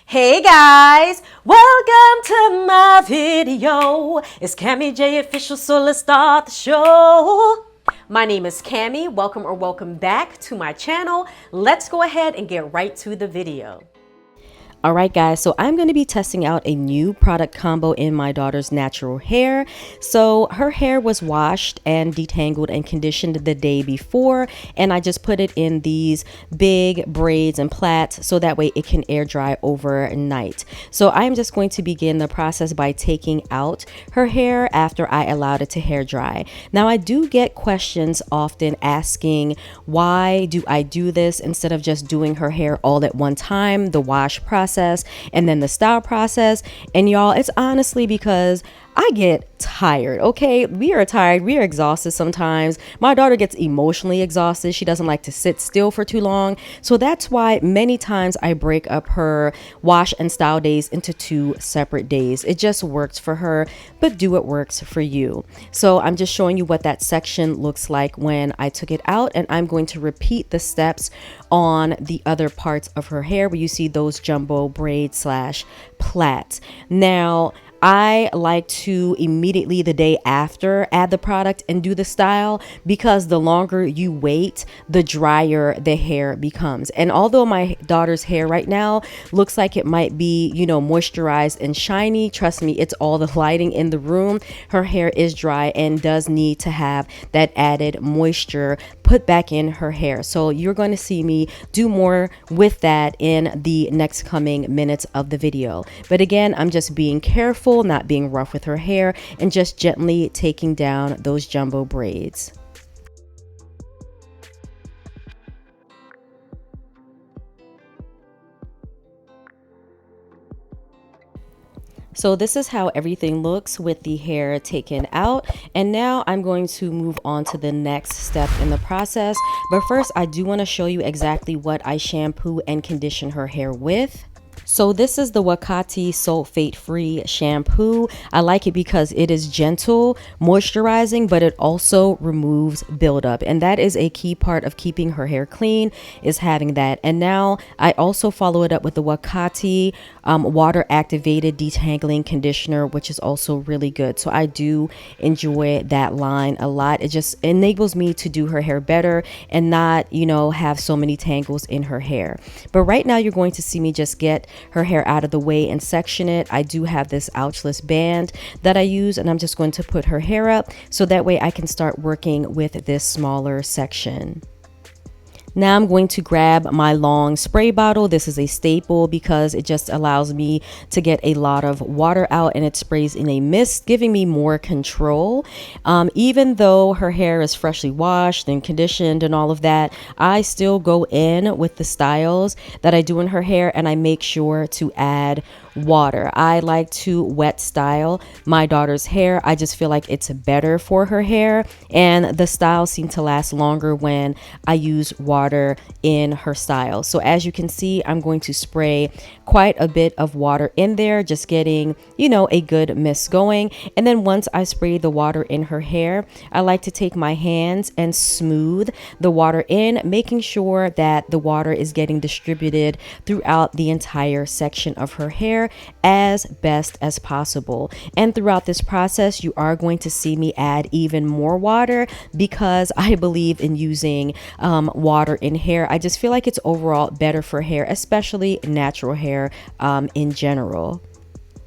Hey guys, welcome to my video. It's CammyJOfficial, so let's start the show. My name is Cammy. Welcome back to my channel. Let's go ahead and get right to the video. All right, guys, so I'm going to be testing out a new product combo in my daughter's natural hair. So her hair was washed and detangled and conditioned the day before, and I just put it in these big braids and plaits so that way it can air dry overnight. So I'm just going to begin the process by taking out her hair after I allowed it to hair dry. Now, I do get questions often asking, why do I do this instead of just doing her hair all at one time, the wash process and then the style process? And y'all, it's honestly because I get tired. Okay, we are tired, we are exhausted sometimes. My daughter gets emotionally exhausted. She doesn't like to sit still for too long, so that's why many times I break up her wash and style days into 2 separate days. It just works for her, but do what works for you. So I'm just showing you what that section looks like when I took it out, and I'm going to repeat the steps on the other parts of her hair where you see those jumbo braid slash plaits. Now, I like to immediately the day after add the product and do the style, because the longer you wait, the drier the hair becomes. And although my daughter's hair right now looks like it might be, moisturized and shiny, trust me, it's all the lighting in the room. Her hair is dry and does need to have that added moisture put back in her hair. So you're going to see me do more with that in the next coming minutes of the video. But again, I'm just being careful, not being rough with her hair, and just gently taking down those jumbo braids. So this is how everything looks with the hair taken out. And now I'm going to move on to the next step in the process. But first, I do want to show you exactly what I shampoo and condition her hair with. So this is the Wakati sulfate-free shampoo. I like it because it is gentle, moisturizing, but it also removes buildup. And that is a key part of keeping her hair clean, is having that. And now I also follow it up with the Wakati water activated detangling conditioner, which is also really good. So I do enjoy that line a lot. It just enables me to do her hair better and not, have so many tangles in her hair. But right now you're going to see me just get her hair out of the way and section it. I do have this ouchless band that I use, and I'm just going to put her hair up so that way I can start working with this smaller section. Now I'm going to grab my long spray bottle. This is a staple because it just allows me to get a lot of water out, and it sprays in a mist, giving me more control. Even though her hair is freshly washed and conditioned and all of that, I still go in with the styles that I do in her hair, and I make sure to add water. I like to wet style my daughter's hair. I just feel like it's better for her hair, and the styles seem to last longer when I use water in her style. So as you can see, I'm going to spray quite a bit of water in there, just getting, a good mist going. And then once I spray the water in her hair, I like to take my hands and smooth the water in, making sure that the water is getting distributed throughout the entire section of her hair as best as possible. And throughout this process, you are going to see me add even more water because I believe in using water in hair. I just feel like it's overall better for hair, especially natural hair in general.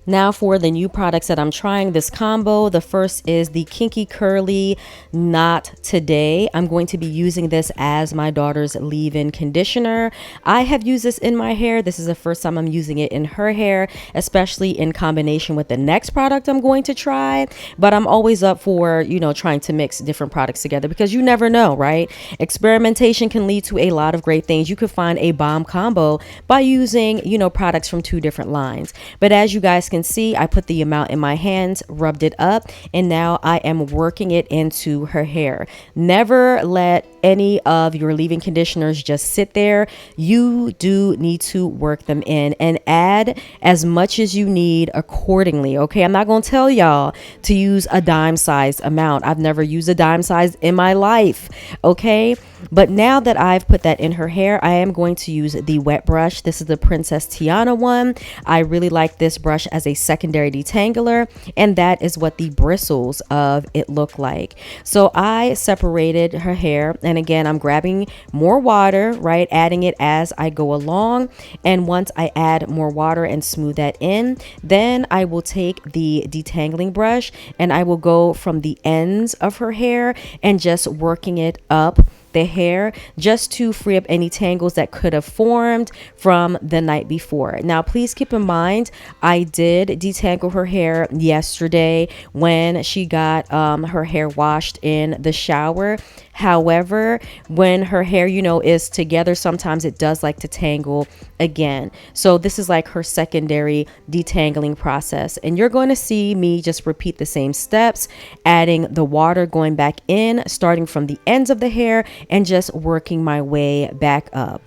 Now for the new products that I'm trying this combo, the first is the Kinky Curly Not Today. I'm going to be using this as my daughter's leave-in conditioner. I have used this in my hair. This is the first time I'm using it in her hair, especially in combination with the next product I'm going to try. But I'm always up for, trying to mix different products together because you never know, right? Experimentation can lead to a lot of great things. You could find a bomb combo by using, products from 2 different lines. But as you guys can see, I put the amount in my hands, rubbed it up, and now I am working it into her hair. Never let any of your leave-in conditioners just sit there. You do need to work them in and add as much as you need accordingly. Okay, I'm not going to tell y'all to use a dime size amount. I've never used a dime size in my life. Okay, but now that I've put that in her hair, I am going to use the wet brush. This is the Princess Tiana one. I really like this brush as a secondary detangler, and that is what the bristles of it look like. So I separated her hair, and again, I'm grabbing more water, right, adding it as I go along. And once I add more water and smooth that in, then I will take the detangling brush and I will go from the ends of her hair and just working it up the hair just to free up any tangles that could have formed from the night before. Now, please keep in mind, I did detangle her hair yesterday when she got her hair washed in the shower. However, when her hair, is together, sometimes it does like to tangle again. So this is like her secondary detangling process. And you're going to see me just repeat the same steps, adding the water, going back in, starting from the ends of the hair and just working my way back up.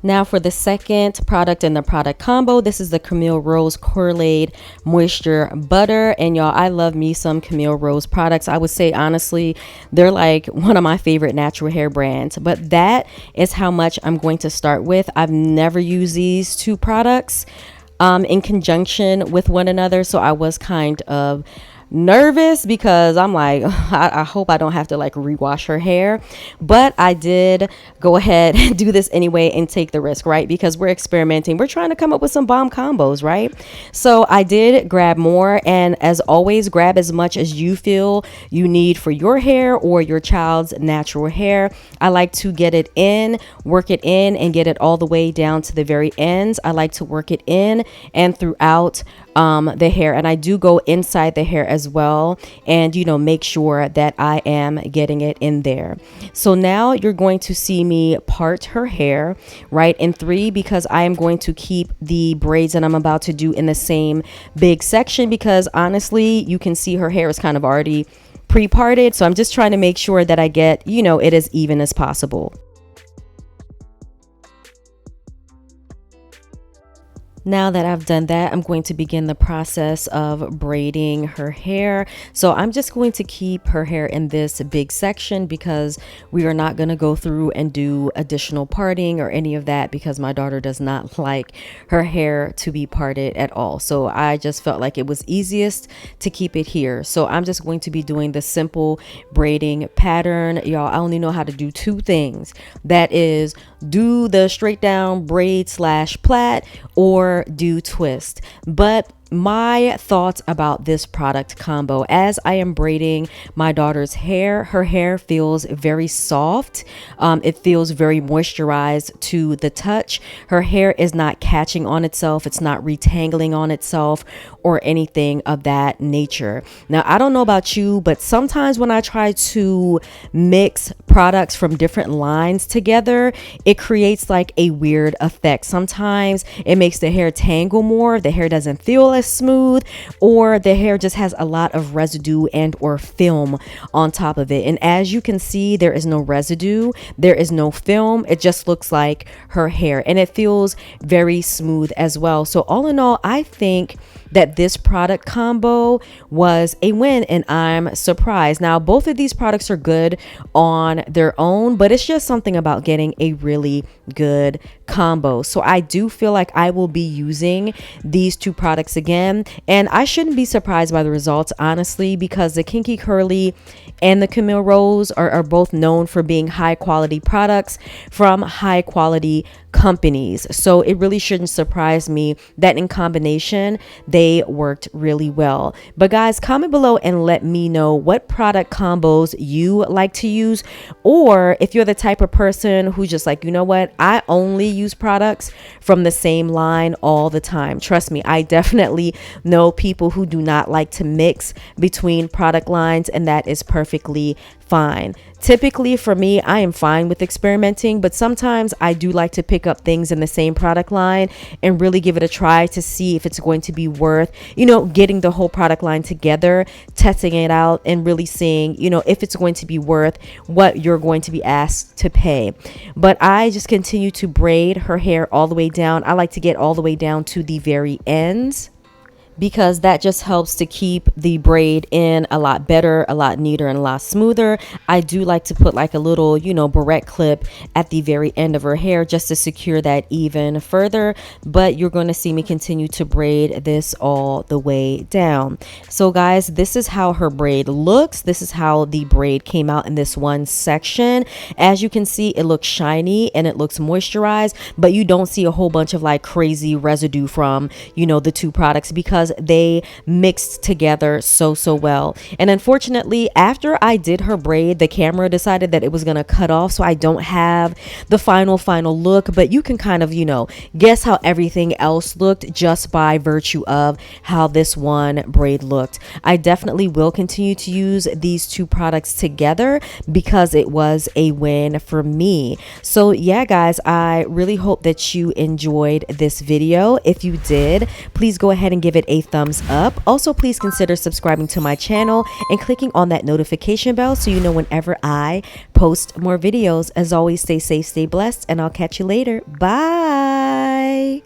Now for the second product in the product combo, this is the Camille Rose Correlate Moisture Butter. And y'all, I love me some Camille Rose products. I would say, honestly, they're like one of my favorite natural hair brands. But that is how much I'm going to start with. I've never used these two products in conjunction with one another. So I was kind of nervous because I'm like, I hope I don't have to like rewash her hair, but I did go ahead and do this anyway and take the risk, right? Because we're experimenting, we're trying to come up with some bomb combos, right? So I did grab more, and as always, grab as much as you feel you need for your hair or your child's natural hair. I like to get it in, work it in, and get it all the way down to the very ends. I like to work it in and throughout the hair, and I do go inside the hair as well, and make sure that I am getting it in there. So now you're going to see me part her hair right in 3, because I am going to keep the braids that I'm about to do in the same big section, because honestly, you can see her hair is kind of already pre-parted. So I'm just trying to make sure that I get it as even as possible. Now that I've done that, I'm going to begin the process of braiding her hair. So I'm just going to keep her hair in this big section because we are not going to go through and do additional parting or any of that, because my daughter does not like her hair to be parted at all. So I just felt like it was easiest to keep it here. So I'm just going to be doing the simple braiding pattern. Y'all, I only know how to do 2 things. That is, do the straight down braid / plait, or do twist. But my thoughts about this product combo, as I am braiding my daughter's hair, her hair feels very soft. It feels very moisturized to the touch. Her hair is not catching on itself. It's not retangling on itself or anything of that nature. Now, I don't know about you, but sometimes when I try to mix products from different lines together, it creates like a weird effect. Sometimes it makes the hair tangle more. The hair doesn't feel as smooth, or the hair just has a lot of residue and or film on top of it. And as you can see, there is no residue, there is no film. It just looks like her hair, and it feels very smooth as well. So all in all, I think that this product combo was a win, and I'm surprised. Now, both of these products are good on their own, but it's just something about getting a really good combo. So I do feel like I will be using these 2 products again, and I shouldn't be surprised by the results, honestly, because the Kinky Curly and the Camille Rose are both known for being high quality products from high quality companies. So it really shouldn't surprise me that in combination they worked really well. But guys, comment below and let me know what product combos you like to use, or if you're the type of person who's just like, you know what, I only use products from the same line all the time. Trust me, I definitely know people who do not like to mix between product lines, and that is perfectly fine. Typically for me, I am fine with experimenting, but sometimes I do like to pick up things in the same product line and really give it a try to see if it's going to be worth, getting the whole product line together, testing it out, and really seeing, if it's going to be worth what you're going to be asked to pay. But I just continue to braid her hair all the way down. I like to get all the way down to the very ends, because that just helps to keep the braid in a lot better, a lot neater, and a lot smoother. I do like to put like a little, barrette clip at the very end of her hair just to secure that even further. But you're going to see me continue to braid this all the way down. So guys, this is how her braid looks. This is how the braid came out in this one section. As you can see, it looks shiny and it looks moisturized, but you don't see a whole bunch of like crazy residue from, the two products, because they mixed together so well. And unfortunately, after I did her braid, the camera decided that it was going to cut off, so I don't have the final look. But you can kind of guess how everything else looked just by virtue of how this one braid looked. I definitely will continue to use these two products together because it was a win for me. So yeah guys, I really hope that you enjoyed this video. If you did, please go ahead and give it a thumbs up. Also, please consider subscribing to my channel and clicking on that notification bell so you know whenever I post more videos. As always, stay safe, stay blessed, and I'll catch you later. Bye.